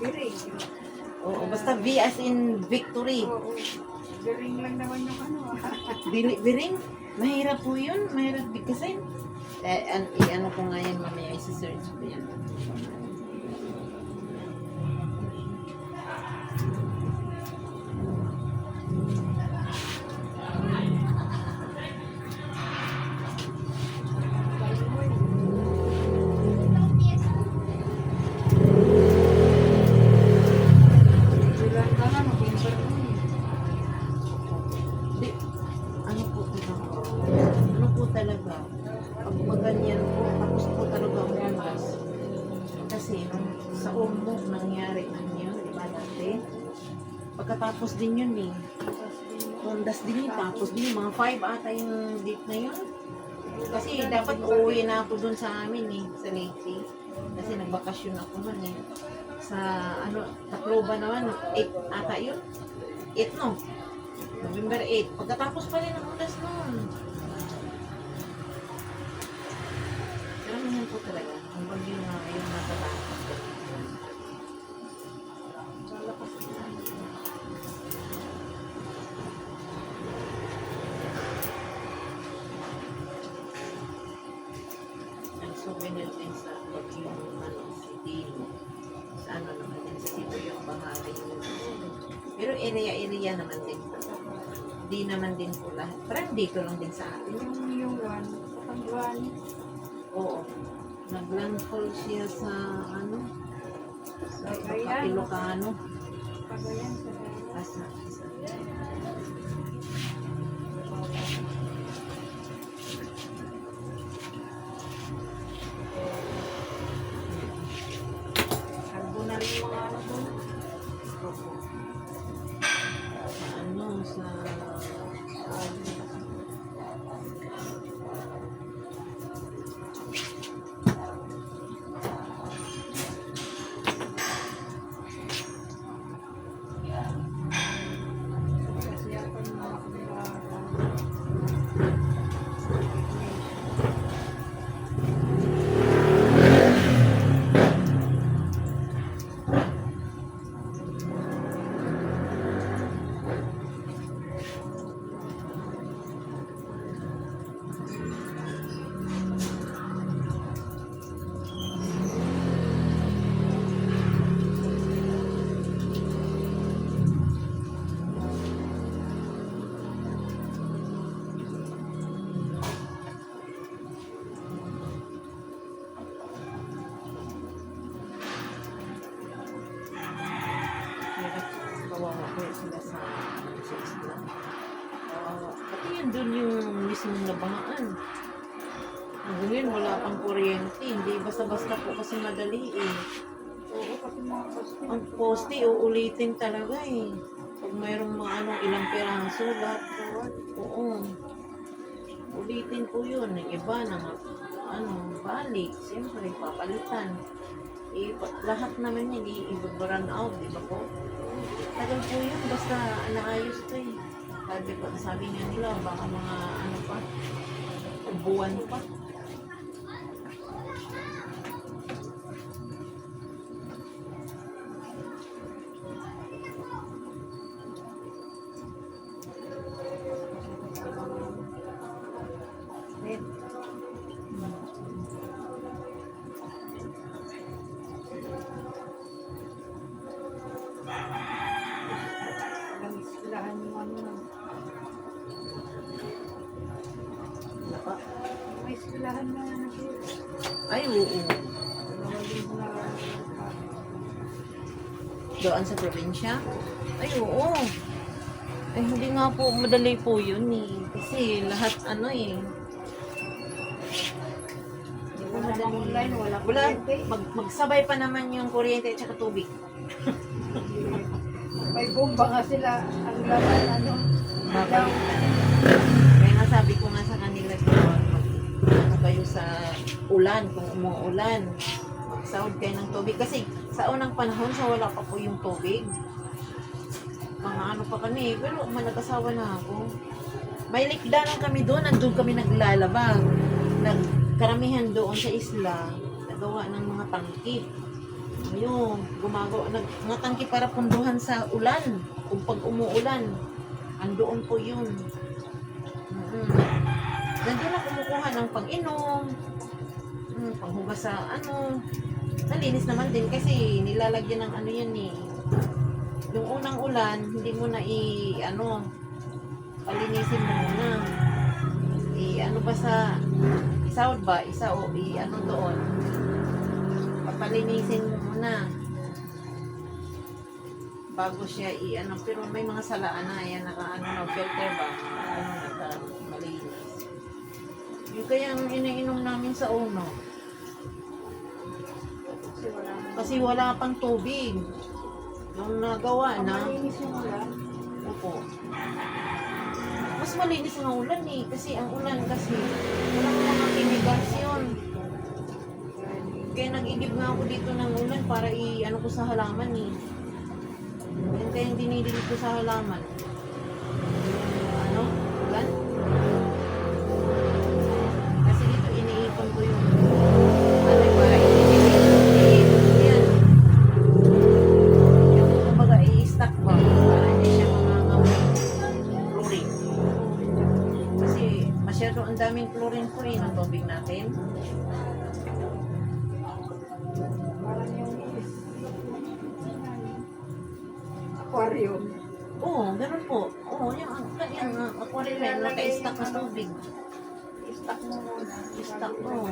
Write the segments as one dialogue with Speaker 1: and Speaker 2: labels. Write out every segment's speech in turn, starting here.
Speaker 1: Biring.
Speaker 2: Oo, basta V as in victory.
Speaker 1: Oo. Biring lang naman yung ano.
Speaker 2: Biring, mahirap po yun. Mahirap bigkasin. Ano ko nga yan, mamaya isi-search ko yan.
Speaker 1: Bilang ka nga, November mo eh.
Speaker 2: Di, ano po talaga? Ano po talaga? Pag maganyan po, tapos po talaga umundas. Kasi nung sa umbok nangyari na yun, di ba dati? Pagkatapos din yun eh. Undas din yun, tapos din mga 5 ata yung date na yun. Kasi dapat uuwi na ako dun sa amin eh, sa Leyte. Kasi nagbakasyon ako man eh. Sa ano, Tacloban naman, 8 ata yun. 8 no? November 8. Pagkatapos pa rin ang undas nun. Pero ganyan po talaga. Ang bagyo nga yung nasa taas.
Speaker 1: Lalakas na.
Speaker 2: Ang souvenir din sa bagyo ano, city. Sa ano naman din sa city yung bahari. Pero area-area naman din. Di naman din po lahat. Parang dito lang din sa atin.
Speaker 1: Yung one, Katangguan.
Speaker 2: Oo. Nag-landfall siya sa ano? Sa
Speaker 1: Cagayan.
Speaker 2: Ilocano.
Speaker 1: Cagayan sa
Speaker 2: Asa.
Speaker 1: Kalbo na rin yung mga ano doon.
Speaker 2: Opo. Sa ano? Sa...
Speaker 1: Kasi ako yung mga
Speaker 2: Kawawa po sila sa isla. Kawawa. Pati yun dun yung mismong nabangaan. Hanggang yun, wala pang kuryente. Hindi basta-basta po kasi madali eh.
Speaker 1: Oo, kasi mga poste.
Speaker 2: Ang poste, uulitin talaga eh. Pag mayroong mga anong ilang piraso, lahat oo. Ulitin po yun. Yung iba na balik. Siyempre, papalitan. Lahat naman yun, i-run out, di ba po? Tagal po yun, basta naayos to eh. Sabi nga nila, baka mga ano pa, buwan pa.
Speaker 1: Red. Nag-iskilahan yung ano na.
Speaker 2: Naka.
Speaker 1: May iskilahan na nag-iskilahan.
Speaker 2: Ay, oo. Doon sa probinsya? Ay, oo. Ay, hindi nga po, madali po yun eh. Kasi lahat ano eh. Hindi po
Speaker 1: Wala namang
Speaker 2: madali.
Speaker 1: online, wala
Speaker 2: Wala,
Speaker 1: kuryente.
Speaker 2: magsabay pa naman yung kuryente at saka tubig.
Speaker 1: May bomba nga sila. Ang laman, ano.
Speaker 2: Babalitan. Kaya nga sabi ko nga sa kanila, ano kayo sa ulan, kung umuulan, magsahod kayo ng tubig. Kasi sa unang panahon, sa wala pa po yung tubig. Mga ano pa kami, pero nag-asawa na ako. May likdanan kami doon, nandun kami naglalaba. Karamihan doon sa isla, nagawa ng mga tangkip. Ayun, gumagawa, nagtangki para punduhan sa ulan. Kung pag umuulan, andoon po yun. Nandun na kumukuha ng pang-inom, panghugas sa ano. Nalinis naman din kasi nilalagyan ng ano yan eh. Yung unang ulan, hindi mo na palinisin mo muna. Ano ba sa, isaod ba? Ano doon? Papalinisin mo muna. Bago siya pero may mga salaan na, yan, filter ba? Malinis. Yung kaya ang iniinom namin sa uno. Kasi wala pang tubig. Yung nagawa na.
Speaker 1: Malinis yung ulan.
Speaker 2: Opo. Mas malinis ang ulan eh. Kasi ang ulan kasi, walang mga chemicals yun. Kaya nag-igib nga ako dito ng ulan para ko sa halaman eh. Yan kaya yung dinidilig ko sa halaman. Ulan. Kasi dito iniipon ko yung para yan. Yung kumbaga i-stack ba para hindi siya mangangawin chlorine. Kasi masyado ang daming chlorine po ng tubig natin.
Speaker 1: Parang yung aquarium.
Speaker 2: Oo, ganun po. Oo, yung aquarium na naka-stack na tubig.
Speaker 1: I-stock mo muna.
Speaker 2: I-stack mo.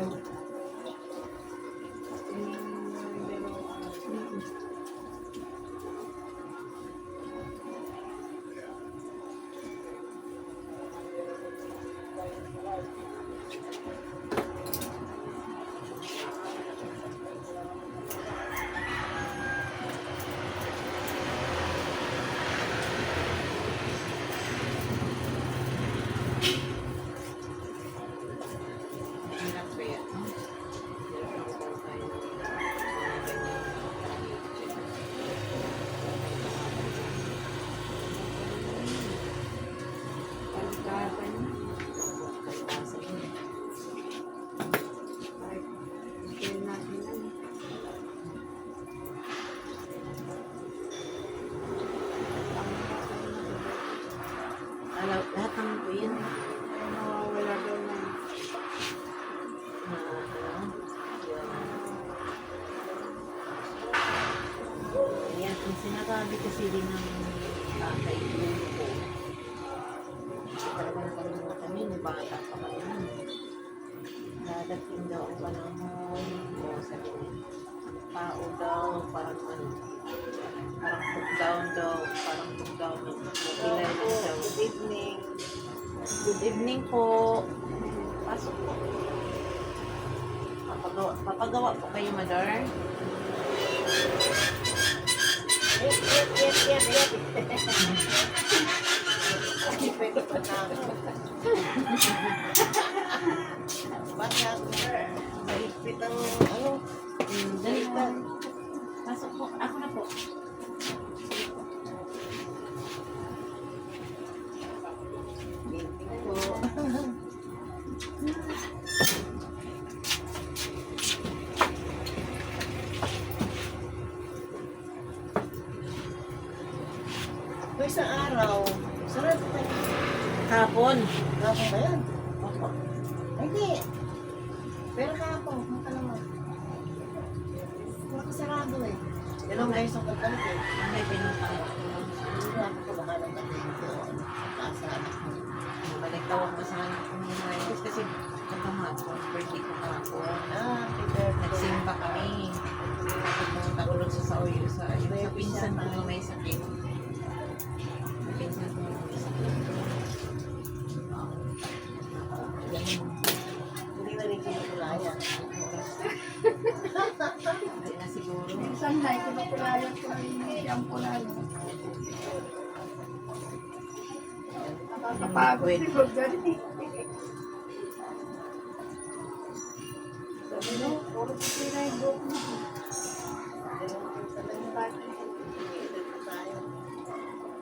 Speaker 2: Hirap ba yan?
Speaker 1: Pagkatan. Tingnan natin yan.
Speaker 2: Lahat ng po yun.
Speaker 1: Nawawala daw na.
Speaker 2: Yan, ang sinasabi kasi din ng tatay ko. Talaga nakalimutan kami, nung bata pa kami. Dadating daw ang panahon, sabi niya, ang tao daw, parang put down daw, kilay lang daw.
Speaker 1: Good evening.
Speaker 2: Good evening po. Pasok po. Papagawa po kayo, mother.
Speaker 1: Yep.
Speaker 2: Pwede pa na ako. Bakit? Mahigpit ang dali po. Pasok po. Ako na po. Thank po.
Speaker 3: Kung isang araw, sarap tayo.
Speaker 2: Hapon.
Speaker 3: Hapon ba yan?
Speaker 2: Opo.
Speaker 3: Hindi. Pero kahapon, mata naman. Wala sarado eh. Dalawang guys ang pagkalit eh.
Speaker 2: May pinunta ko.
Speaker 3: Hindi ako ko baka lang kasi dito. Kaasa anak mo.
Speaker 2: Balik tawag ko sa anak ko ni Marcos kasi nagkamahapon. Birthday ko kahapon.
Speaker 3: Peter.
Speaker 2: Nagsimba kami. Pumunta ko doon sa Oyo sa pinsan ko na may sakit. Pinsan ko na may sakit.
Speaker 3: Hindi na rin kinukulayan.
Speaker 2: Hindi na siguro.
Speaker 1: Minsan na, kinukulayan ko yung shampoo na yun. Nakakapagod siguro ganun. Sabi mo, puro sisira yung buhok mo.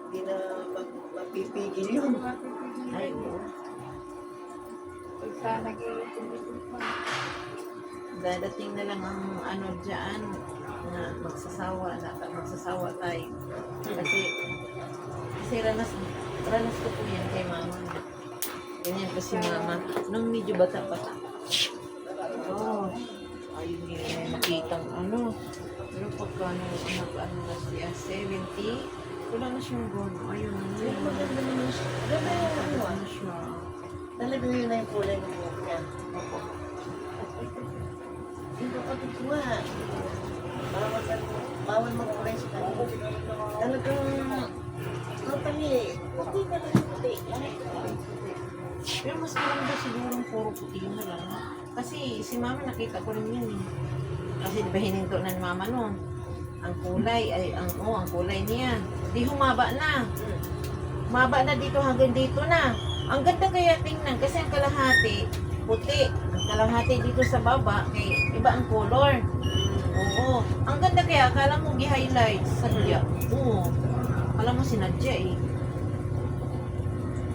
Speaker 3: Hindi na mapipigil yun.
Speaker 2: Ay, oo.
Speaker 1: Pagka nag-iitong pa.
Speaker 2: Dadating na lang ang dyan. na magsasawa tayo. Kasi ranas ko po yan kay mama. Ganyan po si mama. Nung medyo bata pa. Oh, ayun yun, nakitang ano. Pero pagka ano na siya, 70, wala na siyang gano. Ayun na
Speaker 3: Pero
Speaker 2: yun.
Speaker 3: maganda naman siya. Ganda yung ano
Speaker 2: Ano siya?
Speaker 3: Talagang yun na yung kulay ng buhok niya.
Speaker 2: Opo.
Speaker 3: Yung kapatid ko nga, bawal magkulay sa kanya. Talagang, totally, puti talaga puti.
Speaker 2: Pero mas maganda siguro puro puti na lang. Kasi si mama nakita ko rin yun eh. Kasi di ba hininto na ni mama noon? Ang kulay, ang kulay niya. Di humaba na. Humaba na dito hanggang dito na. Ang ganda kaya tingnan kasi ang kalahati, puti. Ang kalahati dito sa baba, kay iba ang color. Oo. Ang ganda kaya, akala mo gi-highlight. Sadya. Oo. Akala mo sinadya eh.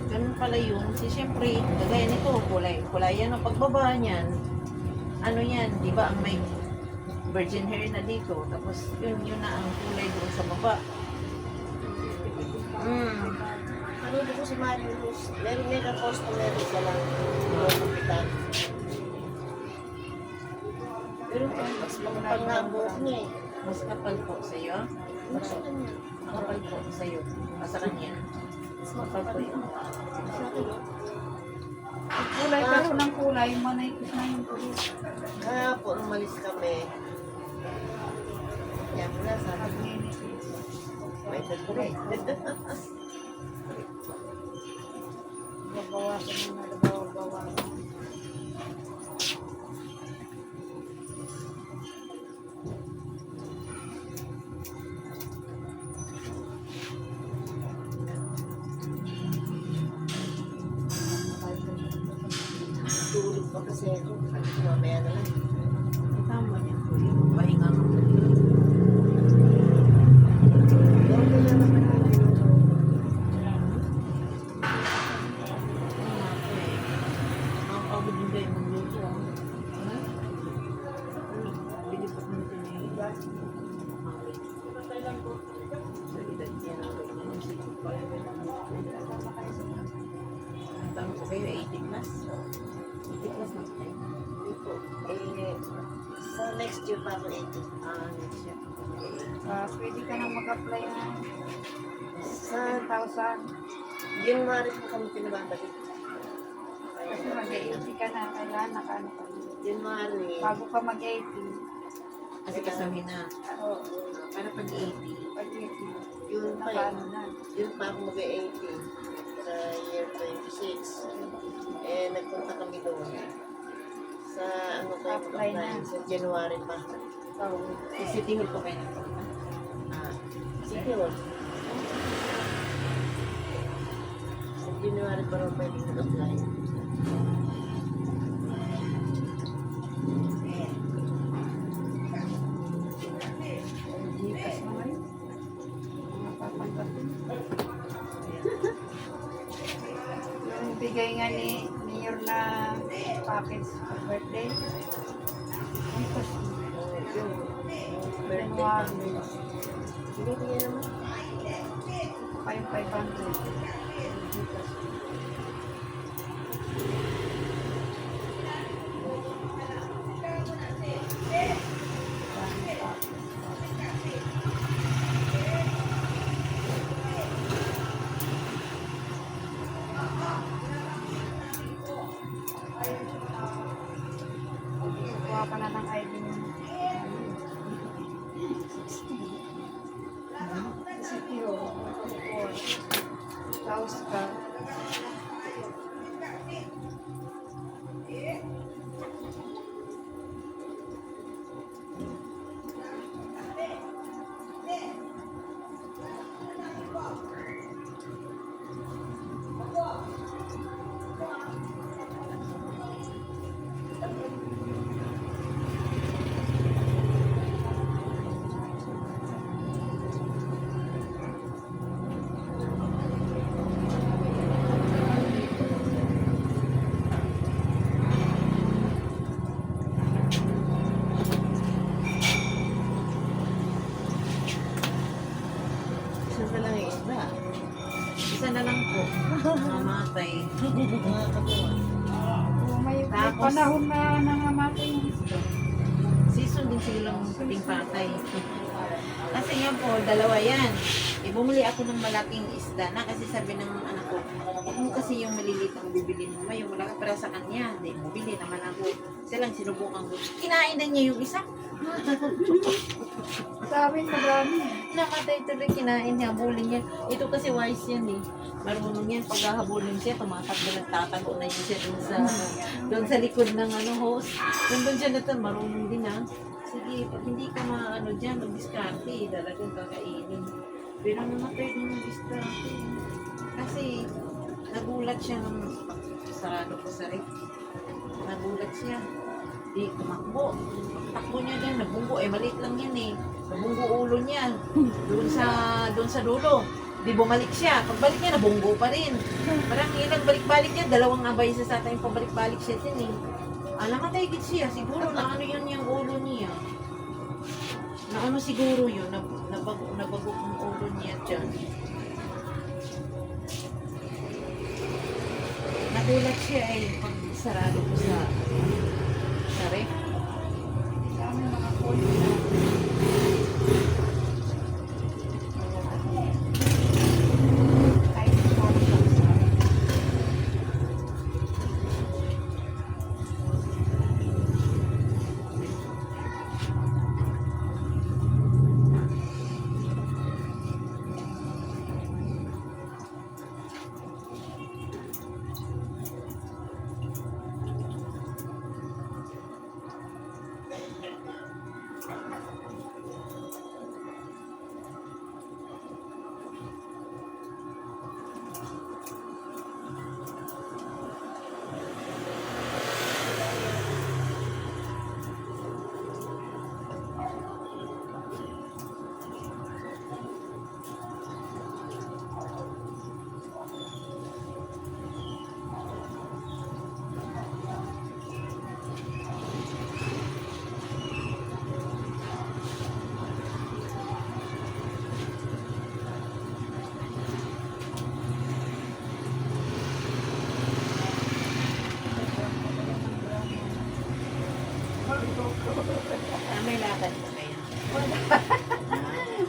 Speaker 2: Ganun pala yun. Kasi syempre, kagaya nito, kulay yan. Ang pagbaba niyan, ano yan, di ba ang may virgin hair na dito. Tapos yun na ang kulay doon sa baba.
Speaker 3: Ano ko si Mario Luz, meron nga customer isa lang, kapitan. Pero mas makapal nga ang buhok niya eh.
Speaker 2: Mas kapal po sa'yo.
Speaker 3: Mas sa kanya.
Speaker 2: Kapal po sa'yo. Sa kanya. Mas kapal po yun.
Speaker 3: Sa akin,
Speaker 1: Kulay pero ng kulay, manaikot na yung buhok.
Speaker 3: kaya po, umalis kami. Yan na, sabi ko,
Speaker 1: Pag-inipis.
Speaker 3: may dagdag.
Speaker 1: Babawasan mo na, babawasan.
Speaker 3: Tulog pa kasi ako. Mamaya na lang.
Speaker 2: Tama niya po yun. Pahinga ka po.
Speaker 3: Okay lang naman yun.
Speaker 2: Ang pagod din kayo magluto. Bili pa kami ito ni Mami. Sa edad niya na ito. Ang tanong ko kayo, 80 plus? 80 plus na kayo?
Speaker 3: Ito, eh, sa next year pa ako 80.
Speaker 2: Next year.
Speaker 1: Pwede ka nang mag-apply ng
Speaker 3: Sa
Speaker 1: 10,000.
Speaker 3: January po kami pinababalik.
Speaker 1: Kasi mag-80 ka na, kailangan nakaano ka.
Speaker 3: January.
Speaker 1: Bago ka mag-80,
Speaker 2: Kasi kasama na.
Speaker 1: oo,
Speaker 2: Para pag 80.
Speaker 1: pag-80,
Speaker 3: Yun pa
Speaker 1: nakaano na.
Speaker 3: Yun pa ako mag-80 sa year 26. Eh, nagpunta kami doon. Sa ano kayo
Speaker 1: Apply na.
Speaker 3: mag-apply? Sa January pa.
Speaker 1: Oo.
Speaker 2: Sa City Hall po kayo nagpunta.
Speaker 3: Sige, wag. Sa January pa rin pwede mag-apply.
Speaker 1: Gcash naman. Mapapanggapin. Yung bigay nga ni Mayor na package sa birthday. Ito,
Speaker 3: Yun. Birthday
Speaker 1: January.
Speaker 3: pa. Sige, sige naman.
Speaker 1: pa yung 500. Gcash. Kuha ka na ng ID mo. 60 o 4. Taos ka.
Speaker 2: isa na lang po. Namatay.
Speaker 3: Mga katuwa.
Speaker 1: May
Speaker 2: Tapos-
Speaker 1: panahon na nangamatay yung isda.
Speaker 2: Season din silang puting patay. Kasi yan po, dalawa yan. Bumili ako ng malaking isda na kasi sabi ng anak ko, huwag mo kasi yung maliliit ang bibili mo. May yung malaki para sa kanya. Hindi, bumili naman ako. Silang sinubukan ko. Kinain na niya yung isa.
Speaker 1: Sa amin marami.
Speaker 2: Namatay tuloy, kinain niya, habulin niya. Ito kasi wise yan eh. Marunong yan, pag hahabulin siya, tumatakbo na, tatago na yun siya doon sa likod ng hose. Doon siya na marunong din ah. Sige, pag hindi ka maano dyan, mag-discarte, talagang kakainin. Pero namatay din yung discarte. Kasi nagulat siya nung sarado ko sa rep. Nagulat siya. Di tumakbo. Takbo niya dyan, nabunggo. Maliit lang yan eh. Nabunggo ulo niya. Doon sa dulo. Di bumalik siya. Pagbalik niya, nabunggo pa rin. Parang ilang balik-balik niya, dalawang abay sa sata yung pabalik-balik siya din eh. Namatay gid siya. Siguro na ano yun yung ulo niya. Na ano siguro yun, nabago ang ulo niya dyan. Nagulat siya eh, pag sarado ko sa ref.
Speaker 1: Sa amin mga kulo na. Kahit small lang sa amin.
Speaker 2: May lakad mo kaya.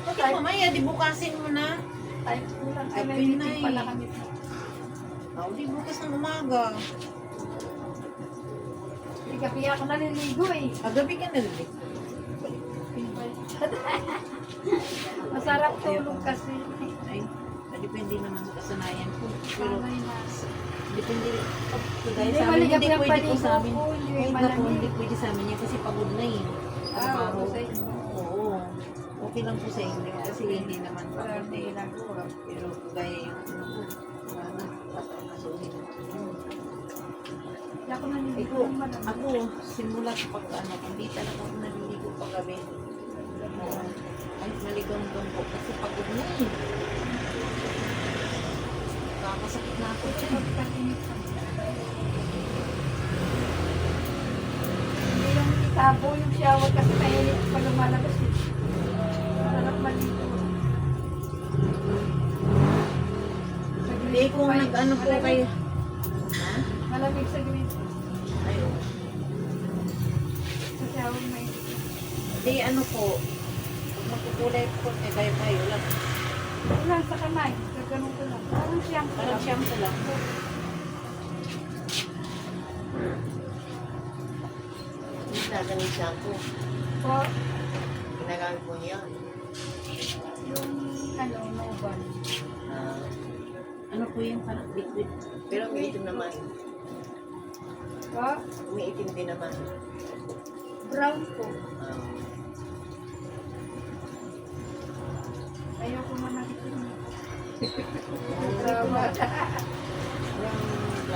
Speaker 2: Bakit mamaya, di bukasin mo na.
Speaker 1: Ay, kulang sa
Speaker 2: Ay,
Speaker 1: meeting
Speaker 2: Pinay.
Speaker 1: pala kami.
Speaker 2: Di bukas ng umaga.
Speaker 1: Hindi gabi ako naliligo eh.
Speaker 2: Gabi ka nalilig.
Speaker 1: Masarap tulog kasi.
Speaker 2: Ay, depende naman sa kasanayan ko. Pero,
Speaker 1: Sanay na.
Speaker 2: depende rin. Kagaya
Speaker 1: Hindi
Speaker 2: sa amin,
Speaker 1: maligab
Speaker 2: hindi
Speaker 1: yung
Speaker 2: pwede po sa
Speaker 1: paligo
Speaker 2: amin.
Speaker 1: ko, hindi
Speaker 2: Kahit na po,
Speaker 1: malamig.
Speaker 2: hindi pwede sa amin yan kasi pagod na eh. Trabaho.
Speaker 1: Oo, sa inyo.
Speaker 2: Oo. Okay lang po sa inyo kasi hindi naman
Speaker 1: Wala
Speaker 2: pagod
Speaker 1: na
Speaker 2: eh.
Speaker 1: ginagawa.
Speaker 2: Pero kagaya yung ano ko, wala na, papapasuhin.
Speaker 1: Hindi ako naliligo
Speaker 2: Ako,
Speaker 1: ng malamig.
Speaker 2: ako, simula pag ano, hindi talaga ako naliligo pag gabi. Oo. Kahit maligang-gang po kasi pagod na eh. Kakasakit na ako dyan.
Speaker 1: Pagkakinit ka. Hindi yung itabo yung shower kasi mainit pa lumalabas eh. Masarap maligo.
Speaker 2: Hindi kung nag-ano po kayo. Ha?
Speaker 1: Malamig sa green.
Speaker 2: Ayun.
Speaker 1: Sa shower mainit.
Speaker 2: Hindi ano po, pag magkukulay po, tayo lang.
Speaker 1: Wala sa kamay. Gaganon ko lang. Parang siyang
Speaker 2: Parang shampoo lang.
Speaker 3: Hindi natin yung shampoo.
Speaker 1: Po,
Speaker 3: Ginagamit po niya.
Speaker 1: yung ano, noban.
Speaker 3: Ah,
Speaker 2: Ano po yung parang liquid?
Speaker 3: pero umiitim naman.
Speaker 1: Po,
Speaker 3: Umiitim din naman.
Speaker 1: brown po.
Speaker 3: Ah,
Speaker 1: Ayoko na nakikin.
Speaker 3: brown black.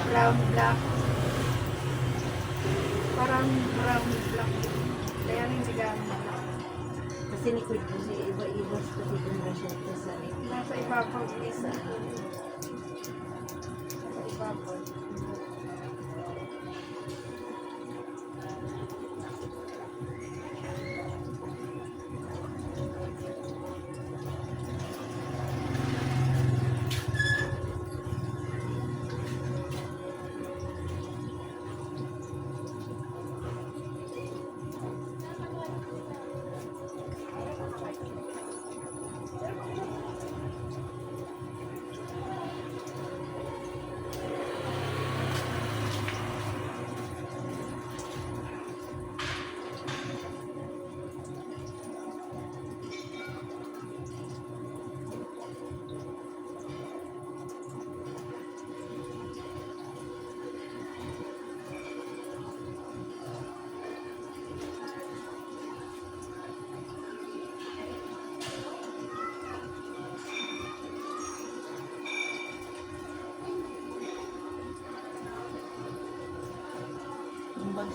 Speaker 1: Brown black. Parang brown black. Kaya rin sigama.
Speaker 2: Kasi liquid kasi iba-iba sa combination ko sa liquid.
Speaker 1: Nasa ibabaw isa. Nasa ibabaw.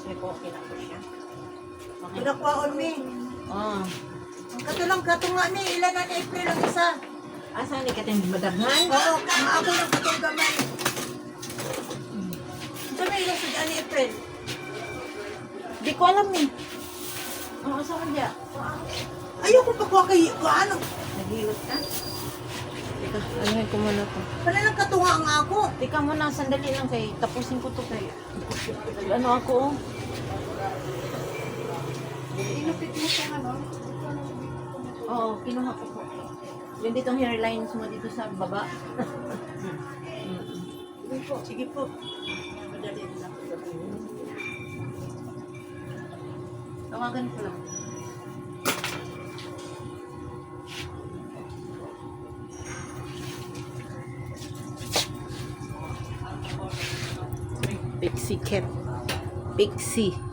Speaker 2: Sige po, kinako siya. Okay.
Speaker 4: Pinakwaon mi.
Speaker 2: Oh.
Speaker 4: Ang katulang katunga mi, ilan ang April ang isa.
Speaker 2: Asa ni katong madaghan?
Speaker 4: Oo, ako ng katong gamay. Ito na ilang sa ni April.
Speaker 2: Di ko alam ni. Oh, asa ka diya?
Speaker 4: Ayoko pa kuha kay, ano,
Speaker 2: Naghilot ka? Teka, anuhin ko muna to.
Speaker 4: pala ng katunga ang ako.
Speaker 2: Teka muna, sandali lang kay tapusin ko to kay. Ano ako oh?
Speaker 1: Inupit mo sa ano?
Speaker 2: Oo, kinuha ko po. Yung ditong hairlines mo dito sa baba.
Speaker 4: Sige po. Madali lang.
Speaker 2: Tawagan ko lang. Pixie cat. Pixie.